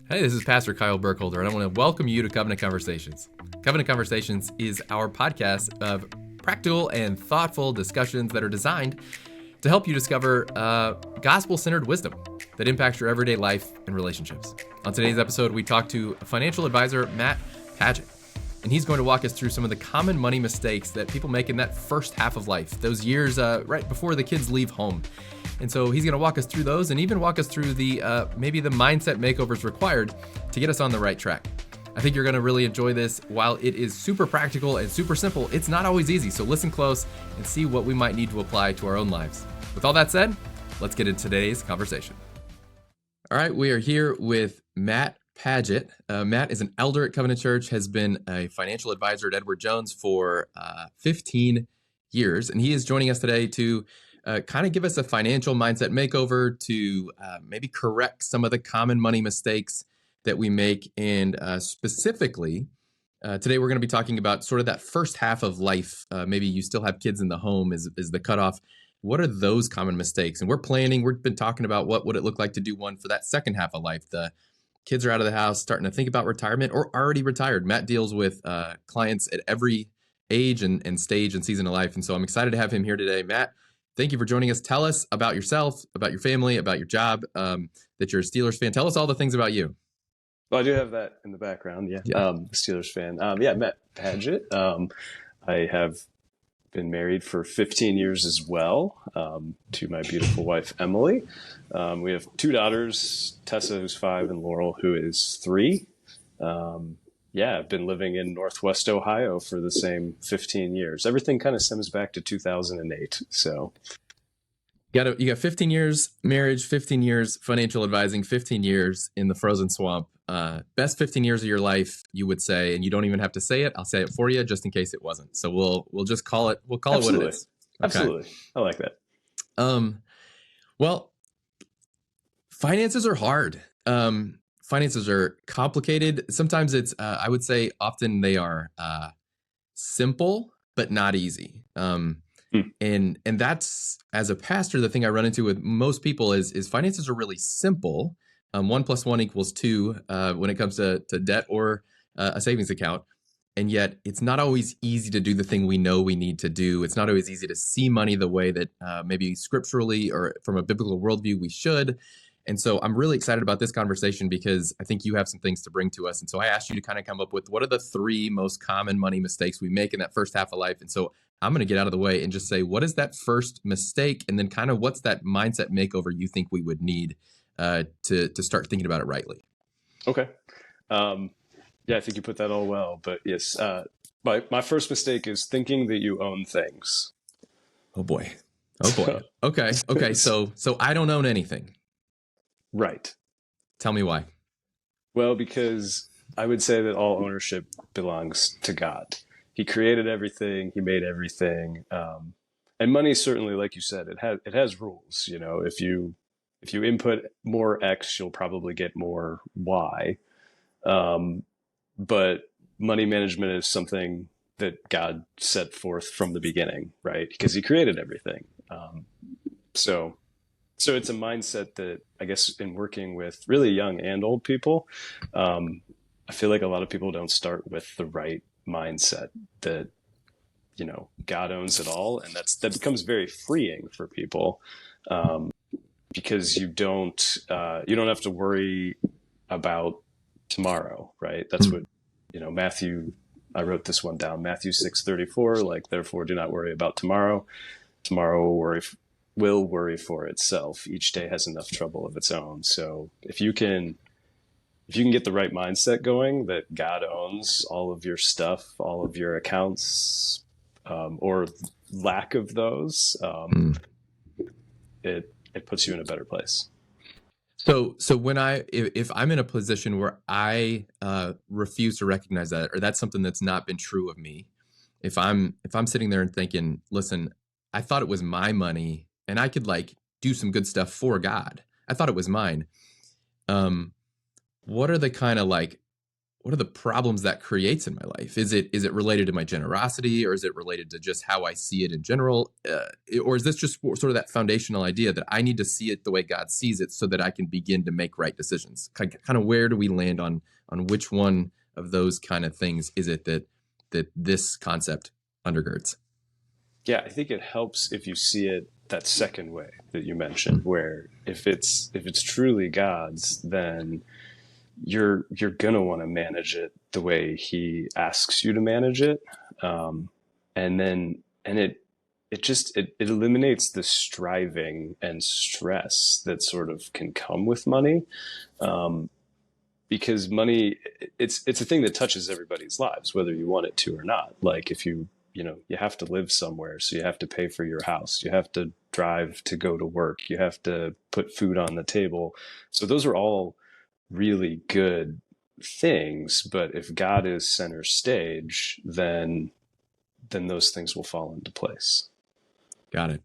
Hey, this is Pastor Kyle Burkholder, and I want to welcome you to Covenant Conversations. Covenant Conversations is our podcast of practical and thoughtful discussions that are designed to help you discover gospel-centered wisdom that impacts your everyday life and relationships. On today's episode, we talk to financial advisor Matt Padgett, and he's going to walk us through some of the common money mistakes that people make in that first half of life, those years right before the kids leave home. And so he's going to walk us through those and even walk us through the maybe the mindset makeovers required to get us on the right track. I think you're going to really enjoy this. While it is super practical and super simple, it's not always easy. So listen close and see what we might need to apply to our own lives. With all that said, let's get into today's conversation. All right, we are here with Matt Padgett. Matt is an elder at Covenant Church, has been a financial advisor at Edward Jones for 15 years, and he is joining us today to kind of give us a financial mindset makeover to maybe correct some of the common money mistakes that we make. And specifically, today we're going to be talking about sort of that first half of life. Maybe you still have kids in the home is the cutoff. What are those common mistakes? And we've been talking about what would it look like to do one for that second half of life. The kids are out of the house, starting to think about retirement or already retired. Matt deals with clients at every age and stage and season of life. And so I'm excited to have him here today. Matt, thank you for joining us. Tell us about yourself, about your family, about your job, that you're a Steelers fan. Tell us all the things about you. Well, I do have that in the background. Yeah. Steelers fan. Matt Padgett. I have been married for 15 years as well, to my beautiful wife, Emily. We have two daughters, Tessa, who's 5, and Laurel, who is 3. I've been living in Northwest Ohio for the same 15 years. Everything kind of stems back to 2008. So you got 15 years marriage, 15 years financial advising, 15 years in the frozen swamp. Best 15 years of your life, you would say, and you don't even have to say it. I'll say it for you just in case it wasn't. So we'll just call it what it is. Okay. Absolutely. I like that. Well, finances are hard. Finances are complicated. Sometimes it's, I would say often they are simple, but not easy. And that's, as a pastor, the thing I run into with most people is finances are really simple. 1 + 1 = 2 when it comes to debt or a savings account. And yet it's not always easy to do the thing we know we need to do. It's not always easy to see money the way that maybe scripturally or from a biblical worldview we should. And so I'm really excited about this conversation because I think you have some things to bring to us. And so I asked you to kind of come up with what are the 3 most common money mistakes we make in that first half of life. And so I'm going to get out of the way and just say, what is that first mistake? And then kind of what's that mindset makeover you think we would need to start thinking about it rightly? Okay. I think you put that all well. But yes, my first mistake is thinking that you own things. Oh boy. Okay. So I don't own anything. Right. Tell me why. Well, because I would say that all ownership belongs to God. He created everything. He made everything. And money, certainly, like you said, it has rules. You know, if you input more X, you'll probably get more Y. But money management is something that God set forth from the beginning, right? Because he created everything. So it's a mindset that I guess in working with really young and old people, I feel like a lot of people don't start with the right mindset that, God owns it all. And that becomes very freeing for people, because you don't have to worry about tomorrow, right? That's what, Matthew, I wrote this one down, Matthew 6:34, therefore do not worry about tomorrow. Tomorrow will worry for itself. Each day has enough trouble of its own. So if you can get the right mindset going, that God owns all of your stuff, all of your accounts, or lack of those, it puts you in a better place. So if I'm in a position where I refuse to recognize that, or that's something that's not been true of me, if I'm sitting there and thinking, listen, I thought it was my money and I could do some good stuff for God. I thought it was mine. What are the kind of what are the problems that creates in my life? Is it related to my generosity, or is it related to just how I see it in general? Or is this just sort of that foundational idea that I need to see it the way God sees it so that I can begin to make right decisions? Kind of where do we land on which one of those kind of things is it that this concept undergirds? Yeah, I think it helps if you see it that second way that you mentioned, where if it's truly God's, then you're gonna want to manage it the way He asks you to manage it, and then it eliminates the striving and stress that sort of can come with money, because money, it's a thing that touches everybody's lives, whether you want it to or not. Like if you have to live somewhere, so you have to pay for your house, you have to drive to go to work, you have to put food on the table. So those are all really good things, but if God is center stage, then those things will fall into place. Got it.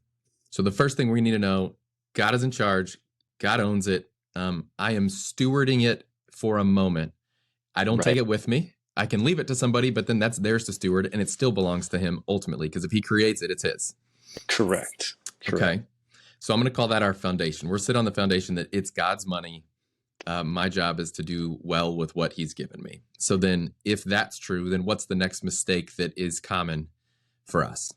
So the first thing we need to know, God is in charge. God owns it. I am stewarding it for a moment. I don't take Right. it with me. I can leave it to somebody, but then that's theirs to steward, and it still belongs to him ultimately, because if he creates it, it's his. Correct. Okay. So I'm going to call that our foundation. We're sitting on the foundation that it's God's money. My job is to do well with what he's given me. So then if that's true, then what's the next mistake that is common for us?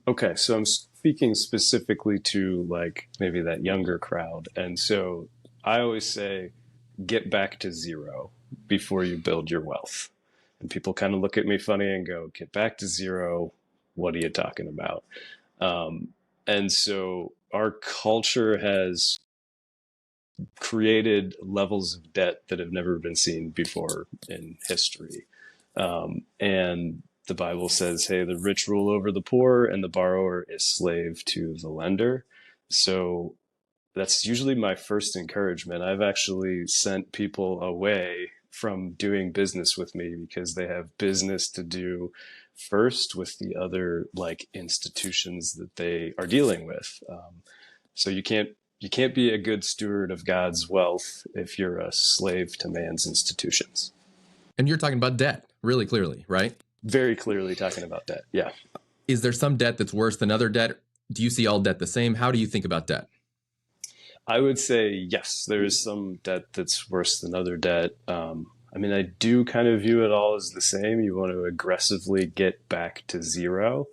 Okay, so I'm speaking specifically to like maybe that younger crowd. And so I always say, get back to zero before you build your wealth. And people kind of look at me funny and go, get back to zero. What are you talking about? And so our culture has created levels of debt that have never been seen before in history. And the Bible says, hey, the rich rule over the poor and the borrower is slave to the lender. So that's usually my first encouragement. I've actually sent people away from doing business with me because they have business to do first with the other like institutions that they are dealing with. So you can't be a good steward of God's wealth if you're a slave to man's institutions. And you're talking about debt really clearly, right? Very clearly talking about debt. Yeah. Is there some debt that's worse than other debt? Do you see all debt the same? How do you think about debt? I would say yes, there is some debt that's worse than other debt. I mean, I do kind of view it all as the same. You want to aggressively get back to zero.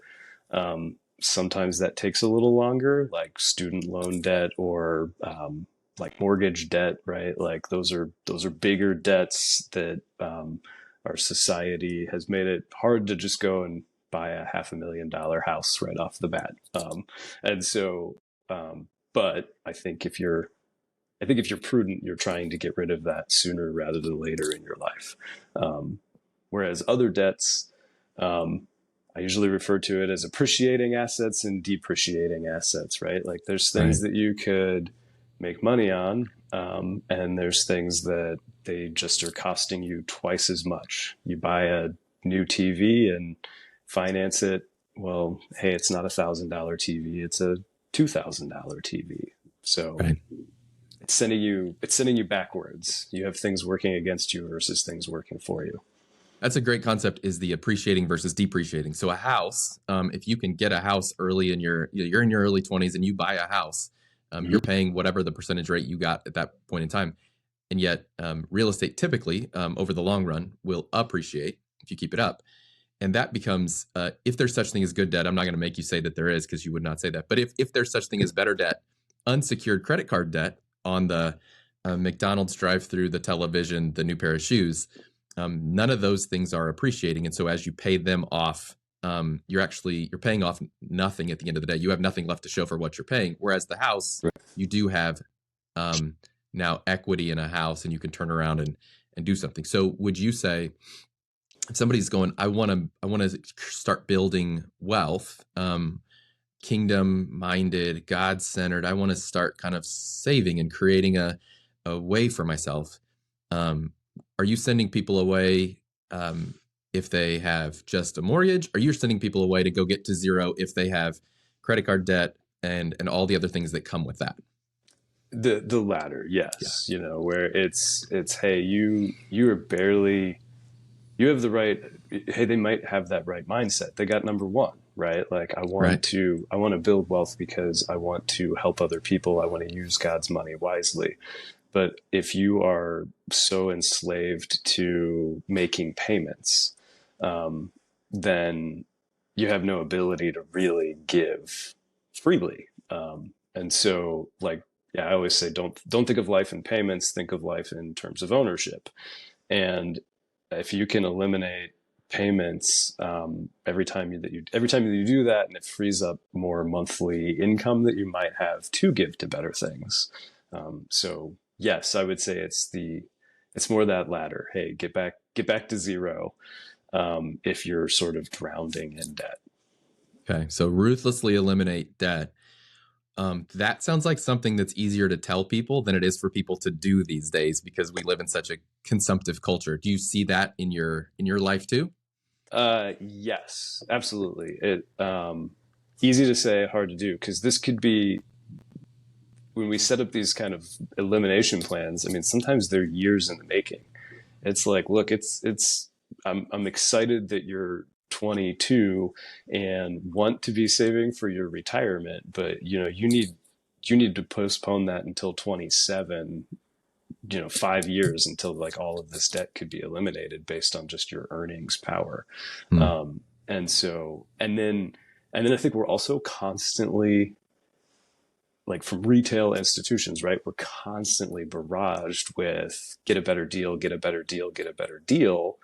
Sometimes that takes a little longer, like student loan debt or like mortgage debt, right? Like those are bigger debts that our society has made it hard to just go and buy a $500,000 house right off the bat. And so, but I think if you're prudent, you're trying to get rid of that sooner rather than later in your life. Whereas other debts, I usually refer to it as appreciating assets and depreciating assets, right? Like there's things that you could make money on, and there's things that they just are costing you twice as much. You buy a new TV and finance it. Well, hey, it's not $1,000 TV. It's a $2,000 TV. So it's sending you backwards. You have things working against you versus things working for you. That's a great concept, is the appreciating versus depreciating. So a house, if you can get a house early you're in your early 20s and you buy a house, you're paying whatever the percentage rate you got at that point in time. And yet real estate typically over the long run will appreciate if you keep it up. And that becomes, if there's such thing as good debt, I'm not going to make you say that there is because you would not say that. But if there's such thing as better debt, unsecured credit card debt on the McDonald's drive-through, the television, the new pair of shoes, none of those things are appreciating. And so as you pay them off, you're paying off nothing at the end of the day. You have nothing left to show for what you're paying. Whereas the house, you do have now equity in a house and you can turn around and do something. So would you say if somebody's going, I want to start building wealth, kingdom minded, God centered, I want to start kind of saving and creating a way for myself. Are you sending people away if they have just a mortgage? Are you sending people away to go get to zero if they have credit card debt and all the other things that come with that? The latter, yes. Yeah. Where it's hey, you are barely you have the right, hey, they might have that right mindset. They got number one, right? Like Right. I want to build wealth because I want to help other people. I want to use God's money wisely. But if you are so enslaved to making payments, then you have no ability to really give freely. And so, like, yeah, I always say, don't think of life in payments. Think of life in terms of ownership. And if you can eliminate payments every time that you do that, and it frees up more monthly income that you might have to give to better things. So yes, I would say it's more that latter. Hey, get back to zero. If you're sort of drowning in debt. Okay. So ruthlessly eliminate debt. That sounds like something that's easier to tell people than it is for people to do these days because we live in such a consumptive culture. Do you see that in your life too? Yes, absolutely. It easy to say, hard to do, because this could be when we set up these kind of elimination plans. I mean, sometimes they're years in the making. It's like, look, I'm excited that you're 22 and want to be saving for your retirement, but you need to postpone that until 27, 5 years until like all of this debt could be eliminated based on just your earnings power. Hmm. And so, and then I think we're also constantly, like, from retail institutions, right? We're constantly barraged with get a better deal, get a better deal, get a better deal.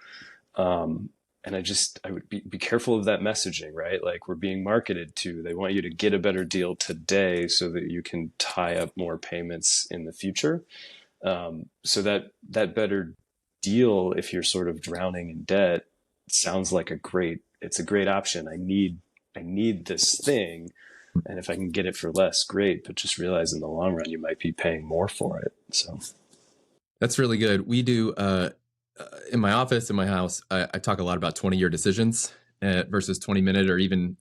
And I would be careful of that messaging, right? Like, we're being marketed to, they want you to get a better deal today so that you can tie up more payments in the future. So that better deal, if you're sort of drowning in debt, sounds like it's a great option. I need this thing. And if I can get it for less, great. But just realize in the long run, you might be paying more for it. So, That's really good. We do in my office, in my house, I talk a lot about 20-year decisions versus 20-minute or even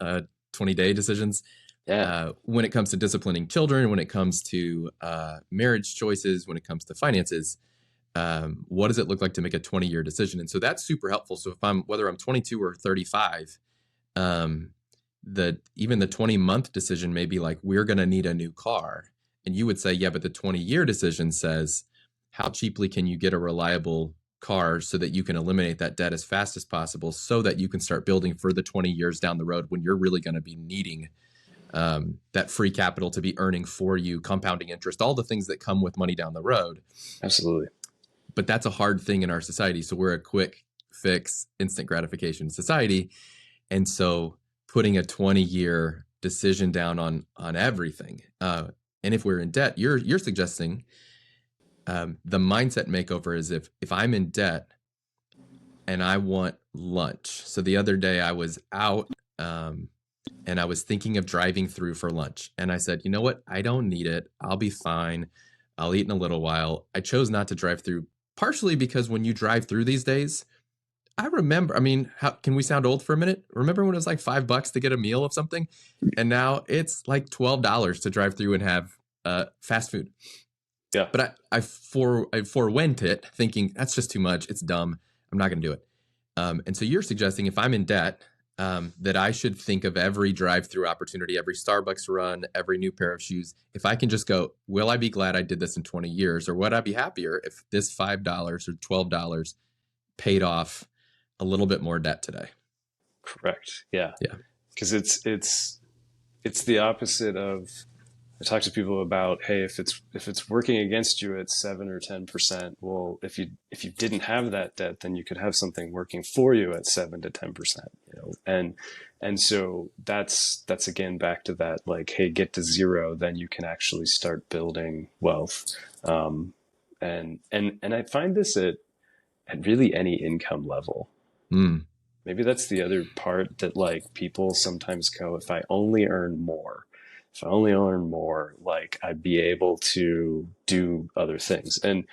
20-day decisions. yeah, When it comes to disciplining children, when it comes to marriage choices, when it comes to finances, what does it look like to make a 20-year decision? And so that's super helpful. So whether I'm 22 or 35, um, even the 20-month decision may be like, we're going to need a new car. And you would say, yeah, but the 20-year decision says, how cheaply can you get a reliable car so that you can eliminate that debt as fast as possible so that you can start building for the 20 years down the road when you're really going to be needing that free capital to be earning for you, compounding interest, all the things that come with money down the road. absolutely. But that's a hard thing in our society. So we're a quick fix, instant gratification society. And so putting a 20-year decision down on everything. And if we're in debt, you're suggesting the mindset makeover is if I'm in debt and I want lunch. So the other day I was out and I was thinking of driving through for lunch. And I said, you know what? I don't need it. I'll be fine. I'll eat in a little while. I chose not to drive through, partially because when you drive through these days, I remember, I mean, how can we sound old for a minute? Remember when it was like $5 to get a meal of something? And now it's like $12 to drive through and have fast food. Yeah, But I forewent it thinking that's just too much. It's dumb. I'm not going to do it. And so you're suggesting if I'm in debt, that I should think of every drive-through opportunity, every Starbucks run, every new pair of shoes. If I can just go, will I be glad I did this in 20 years? Or would I be happier if this $5 or $12 paid off a little bit more debt today? correct. Yeah, Yeah. because it's the opposite of, I talk to people about, hey, if it's working against you at 7 or 10%, well, if you didn't have that debt, then you could have something working for you at 7 to 10%. And so that's again back to that, like, hey, get to zero, then you can actually start building wealth. And I find this at really any income level. Mm. Maybe that's the other part, that like people sometimes go, if I only earn more, like, I'd be able to do other things. And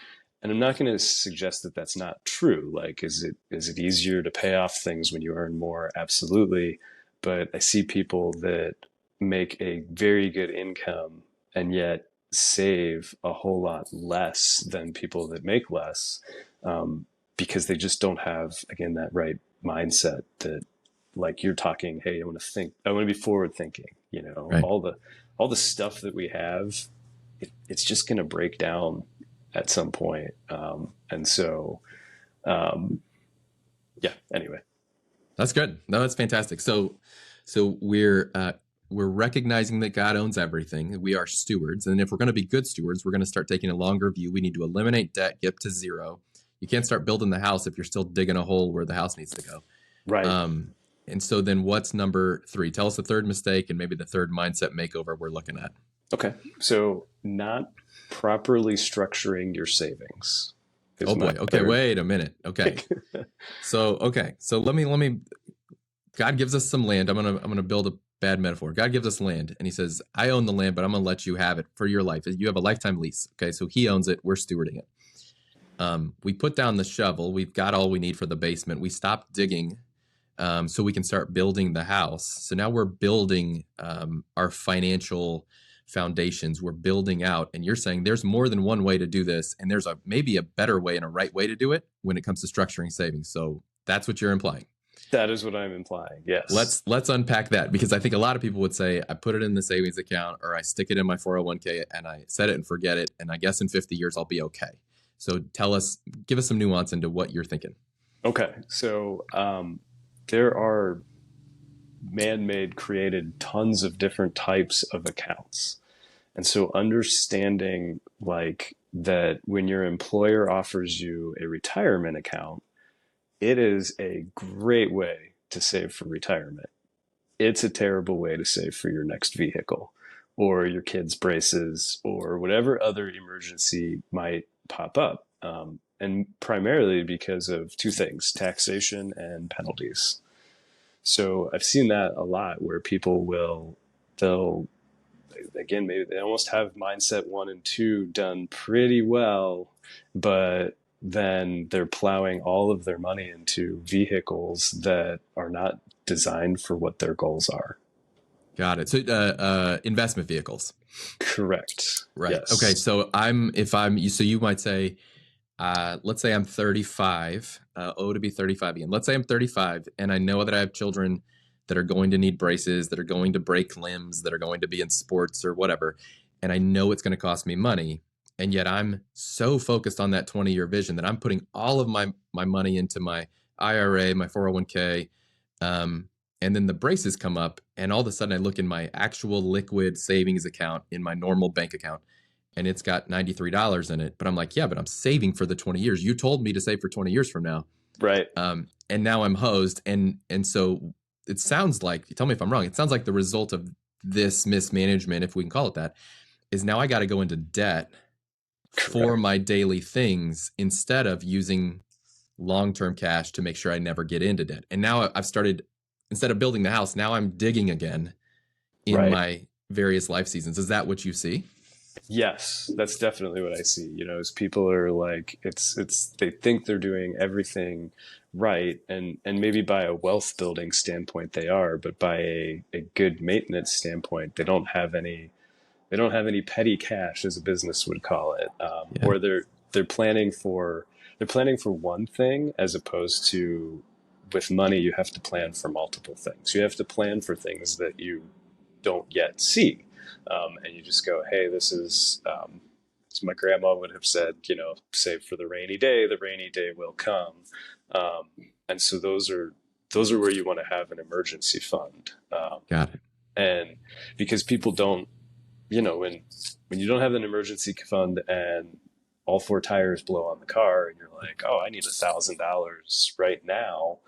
I'm not going to suggest that that's not true. Like, is it easier to pay off things when you earn more? Absolutely. But I see people that make a very good income and yet save a whole lot less than people that make less. because they just don't have, again, that right mindset that, like you're talking, hey, I want to be forward thinking, Right. all the stuff that we have, it's just going to break down at some point. And so, yeah, anyway. That's good. No, that's fantastic. So we're recognizing that God owns everything. We are stewards, and if we're going to be good stewards, we're going to start taking a longer view. We need to eliminate debt, get to zero. You can't start building the house if you're still digging a hole where the house needs to go. Right. And so then what's number 3? Tell us the third mistake and maybe the third mindset makeover we're looking at. Okay. So not properly structuring your savings. Oh boy. Okay. Wait a minute. Okay. So let me, God gives us some land. I'm going to build a bad metaphor. God gives us land and he says, I own the land, but I'm going to let you have it for your life. You have a lifetime lease. Okay. So he owns it. We're stewarding it. We put down the shovel. We've got all we need for the basement. We stopped digging so we can start building the house. So now we're building our financial foundations. We're building out. And you're saying there's more than one way to do this. And there's maybe a better way and a right way to do it when it comes to structuring savings. So that's what you're implying. That is what I'm implying. Yes. Let's unpack that, because I think a lot of people would say, I put it in the savings account or I stick it in my 401k and I set it and forget it. And I guess in 50 years, I'll be okay. So give us some nuance into what you're thinking. Okay. So there are man-made created tons of different types of accounts. And so understanding like that when your employer offers you a retirement account, it is a great way to save for retirement. It's a terrible way to save for your next vehicle or your kids' braces or whatever other emergency might pop up. And primarily because of two things, taxation and penalties. So I've seen that a lot where people they'll, again, maybe they almost have mindset 1 and 2 done pretty well, but then they're plowing all of their money into vehicles that are not designed for what their goals are. Got it. So investment vehicles. Correct. Right. Yes. Okay. So so you might say, let's say I'm 35, to be 35 again. Let's say I'm 35 and I know that I have children that are going to need braces, that are going to break limbs, that are going to be in sports or whatever. And I know it's going to cost me money. And yet I'm so focused on that 20-year vision that I'm putting all of my money into my IRA, my 401k. And then the braces come up and all of a sudden I look in my actual liquid savings account in my normal bank account and it's got $93 in it. But I'm like, yeah, but I'm saving for the 20 years. You told me to save for 20 years from now. Right. And now I'm hosed. And so it sounds like, tell me if I'm wrong, it sounds like the result of this mismanagement, if we can call it that, is now I got to go into debt for my daily things instead of using long-term cash to make sure I never get into debt. And now I've started, instead of building the house, now I'm digging again in my various life seasons. Is that what you see? Yes, that's definitely what I see. As people are like, they think they're doing everything right, and maybe by a wealth building standpoint they are, but by a good maintenance standpoint, they don't have any petty cash, as a business would call it, or they're planning for one thing, as opposed to with money you have to plan for multiple things. You have to plan for things that you don't yet see. And you just go, hey, this is, as my grandma would have said, save for the rainy day will come. And so those are where you want to have an emergency fund. Got it. And because people don't, when you don't have an emergency fund and all 4 tires blow on the car and you're like, oh, I need $1,000 right now.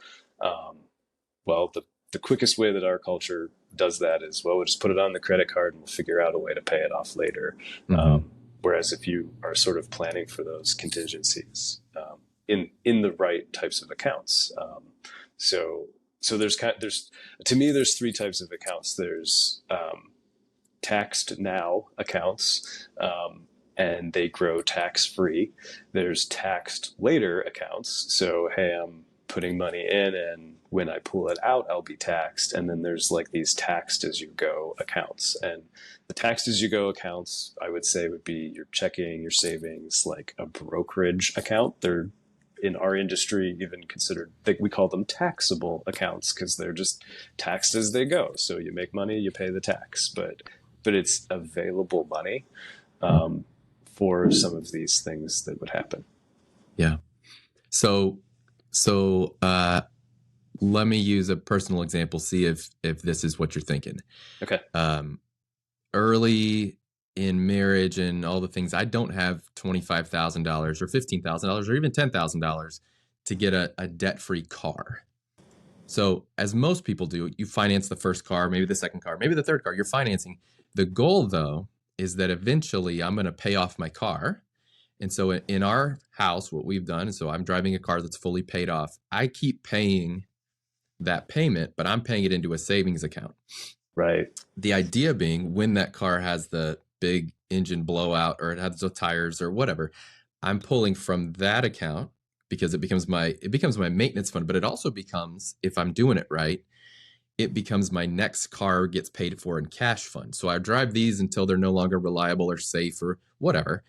Well, the quickest way that our culture does that is, well, we'll just put it on the credit card and we'll figure out a way to pay it off later. Mm-hmm. Whereas if you are sort of planning for those contingencies in the right types of accounts. So there's to me, there's 3 types of accounts. There's taxed now accounts, and they grow tax free. There's taxed later accounts. So, hey, I'm putting money in and when I pull it out, I'll be taxed. And then there's like these taxed as you go accounts. And the taxed as you go accounts, I would say, would be your checking, your savings, like a brokerage account. They're in our industry even considered, we call them taxable accounts because they're just taxed as they go. So you make money, you pay the tax, but it's available money for some of these things that would happen. Yeah. So let me use a personal example. See if this is what you're thinking. Okay. Early in marriage and all the things, I don't have $25,000 or $15,000 or even $10,000 to get a debt-free car. So as most people do, you finance the first car, maybe the second car, maybe the third car. You're financing. The goal, though, is that eventually I'm going to pay off my car. And so in our house, what we've done is, so I'm driving a car that's fully paid off. I keep paying that payment, but I'm paying it into a savings account. Right. The idea being, when that car has the big engine blowout or it has the tires or whatever, I'm pulling from that account because it becomes my maintenance fund. But it also becomes, if I'm doing it right, it becomes my next car gets paid for in cash fund. So I drive these until they're no longer reliable or safe or whatever.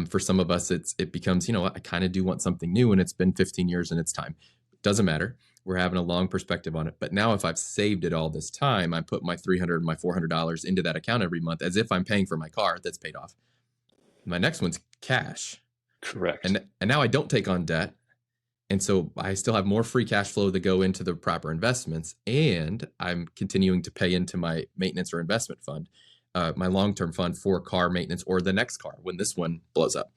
For some of us, it becomes, I kind of do want something new, and it's been 15 years and it's time. Doesn't matter. We're having a long perspective on it. But now if I've saved it all this time, I put my $300, my $400 into that account every month as if I'm paying for my car that's paid off. My next one's cash. Correct. And now I don't take on debt. And so I still have more free cash flow to go into the proper investments. And I'm continuing to pay into my maintenance or investment fund, my long-term fund for car maintenance or the next car when this one blows up.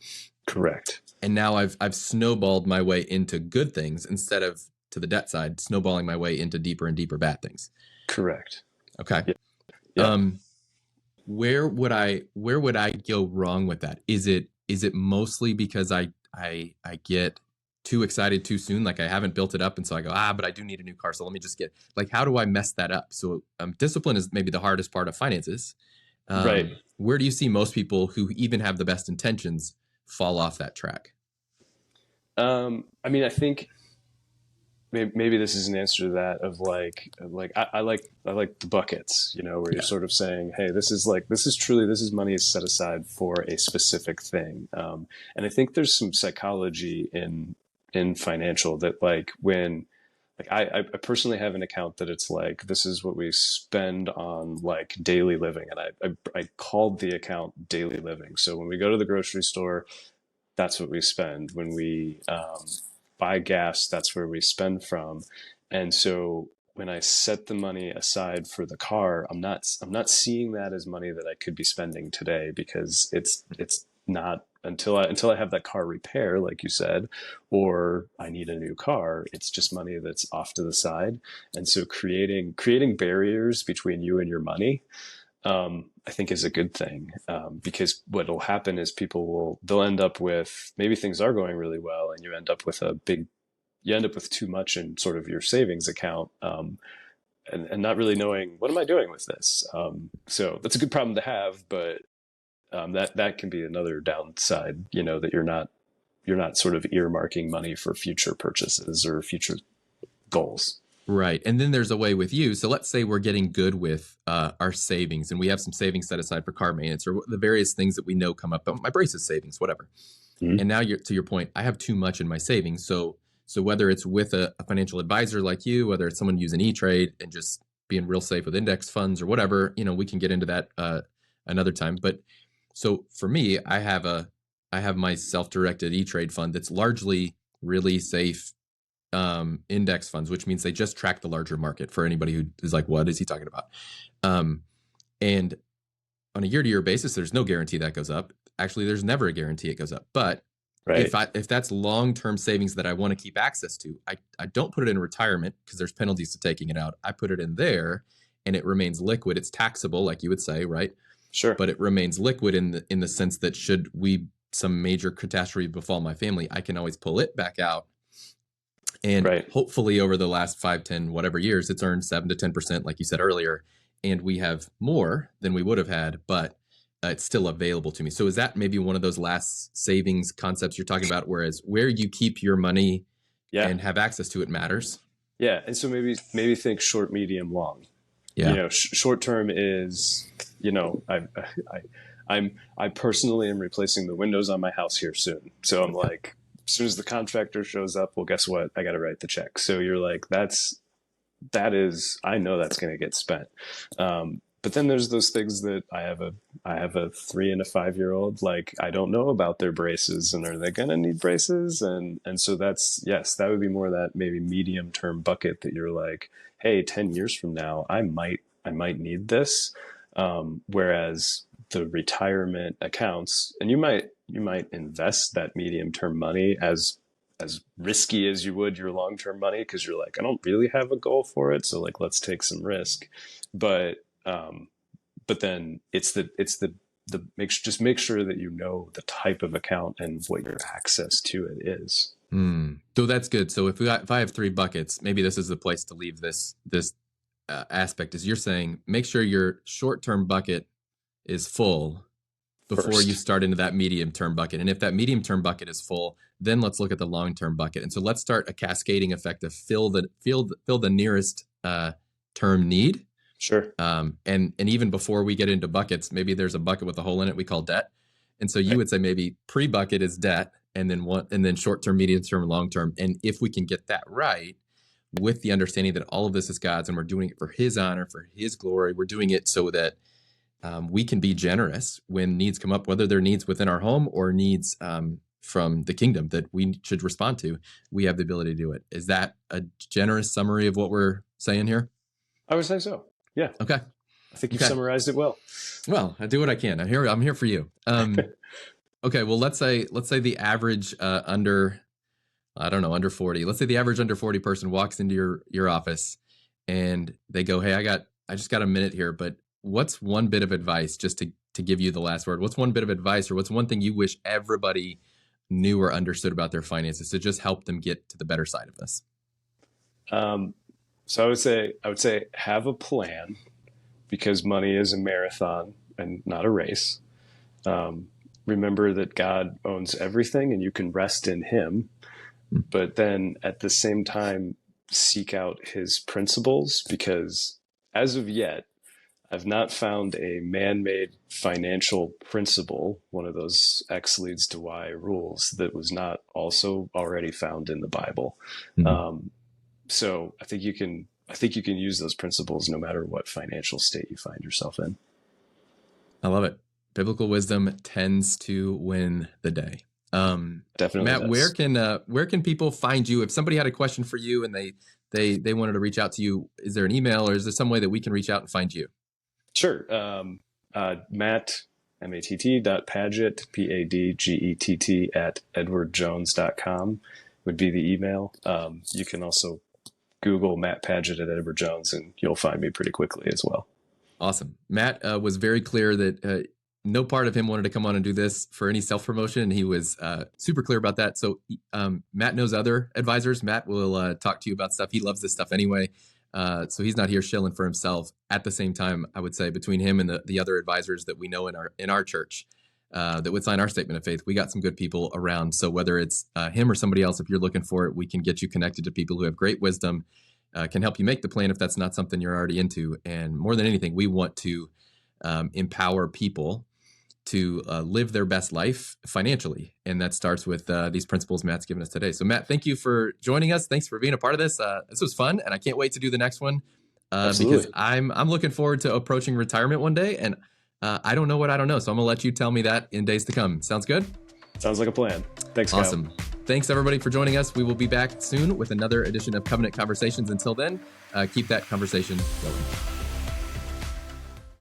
Correct. And now I've snowballed my way into good things instead of, to the debt side, snowballing my way into deeper and deeper bad things. Correct. Okay. Yeah. Where would I go wrong with that? Is it mostly because I get too excited too soon? Like I haven't built it up. And so I go, but I do need a new car. So let me just get, like, how do I mess that up? So discipline is maybe the hardest part of finances. Right. Where do you see most people who even have the best intentions fall off that track? I think maybe this is an answer to that of I like the buckets, where you're sort of saying, hey, this is money is set aside for a specific thing. And I think there's some psychology in financial that when I personally have an account that it's like, this is what we spend on like daily living. And I called the account daily living. So when we go to the grocery store, that's what we spend. When we buy gas, that's where we spend from. And so when I set the money aside for the car, I'm not seeing that as money that I could be spending today, because it's not until I have that car repair, like you said, or I need a new car. It's just money that's off to the side. And so creating barriers between you and your money, I think is a good thing, because what will happen is they'll end up with, maybe things are going really well and you end up with too much in sort of your savings account, and not really knowing, what am I doing with this? So that's a good problem to have, but that can be another downside, that you're not sort of earmarking money for future purchases or future goals. Right. And then there's a way with you. So let's say we're getting good with our savings, and we have some savings set aside for car maintenance or the various things that we know come up. My braces savings, whatever. Mm-hmm. And now to your point, I have too much in my savings. So whether it's with a financial advisor like you, whether it's someone using E-Trade and just being real safe with index funds or whatever, we can get into that another time. But so for me, I have my self-directed E-Trade fund that's largely really safe index funds, which means they just track the larger market, for anybody who is like, what is he talking about? And on a year-to-year basis, there's no guarantee that goes up. Actually, there's never a guarantee it goes up. But right. If that's long-term savings that I want to keep access to, I don't put it in retirement because there's penalties to taking it out. I put it in there and it remains liquid. It's taxable, like you would say, right? Sure. But it remains liquid in the sense that should some major catastrophe befall my family, I can always pull it back out. And right. Hopefully over the last 5, 10, whatever years, it's earned 7 to 10%, like you said earlier. And we have more than we would have had, but it's still available to me. So is that maybe one of those last savings concepts you're talking about, whereas where you keep your money and have access to it matters? Yeah. And so maybe think short, medium, long. Yeah. Short term is, I personally am replacing the windows on my house here soon. So I'm like, as soon as the contractor shows up, well, guess what? I got to write the check. So you're like, that is, I know that's going to get spent. But then there's those things that I have a 3 and a 5-year-old, like, I don't know about their braces, and are they going to need braces? And so yes, that would be more that maybe medium term bucket that you're like, hey, 10 years from now, I might need this. Whereas the retirement accounts, and you might invest that medium term money as risky as you would your long term money, because you're like, I don't really have a goal for it, so like, let's take some risk. But then it's the make sure that you know the type of account and what your access to it is. So that's good. So if I have 3 buckets, maybe this is the place to leave this aspect. Is you're saying make sure your short-term bucket is full before you start into that medium-term bucket. And if that medium-term bucket is full, then let's look at the long-term bucket. And so let's start a cascading effect of fill the nearest term need. Sure. And even before we get into buckets, maybe there's a bucket with a hole in it we call debt. And so you would say maybe pre-bucket is debt, and then short-term, medium-term, long-term. And if we can get that right, with the understanding that all of this is God's and we're doing it for his honor, for his glory, we're doing it so that we can be generous when needs come up, whether they're needs within our home or needs from the kingdom that we should respond to. We have the ability to do it. Is that a generous summary of what we're saying here? I would say so. Yeah. Okay. I think you've summarized it well. Well, I do what I can. I'm here for you. Okay. Well, let's say the average under 40. Let's say the average under 40 person walks into your office and they go, hey, I just got a minute here, but what's one bit of advice, just to give you the last word? What's one bit of advice, or what's one thing you wish everybody knew or understood about their finances to just help them get to the better side of this? So I would say have a plan, because money is a marathon and not a race. Remember that God owns everything and you can rest in him, but then at the same time, seek out his principles, because as of yet, I've not found a man-made financial principle, one of those X leads to Y rules, that was not also already found in the Bible. Mm-hmm. So I think you can use those principles no matter what financial state you find yourself in. I love it. Biblical wisdom tends to win the day. Definitely. Matt, does. Where can people find you? If somebody had a question for you and they wanted to reach out to you, is there an email, or is there some way that we can reach out and find you? Sure. Matt, Matt.Padgett, Padgett at edwardjones.com would be the email. You can also Google Matt Padgett at Edward Jones, and you'll find me pretty quickly as well. Awesome. Matt was very clear that no part of him wanted to come on and do this for any self-promotion, and he was super clear about that. So Matt knows other advisors. Matt will talk to you about stuff. He loves this stuff anyway. So he's not here shilling for himself. At the same time, I would say between him and the other advisors that we know in our church that would sign our statement of faith, we got some good people around. So whether it's him or somebody else, if you're looking for it, we can get you connected to people who have great wisdom, can help you make the plan if that's not something you're already into. And more than anything, we want to empower people to live their best life financially. And that starts with these principles Matt's given us today. So Matt, thank you for joining us. Thanks for being a part of this. This was fun, and I can't wait to do the next one because I'm looking forward to approaching retirement one day, and I don't know what I don't know. So I'm gonna let you tell me that in days to come. Sounds good? Sounds like a plan. Thanks, Kyle. Awesome. Thanks everybody for joining us. We will be back soon with another edition of Covenant Conversations. Until then, keep that conversation going.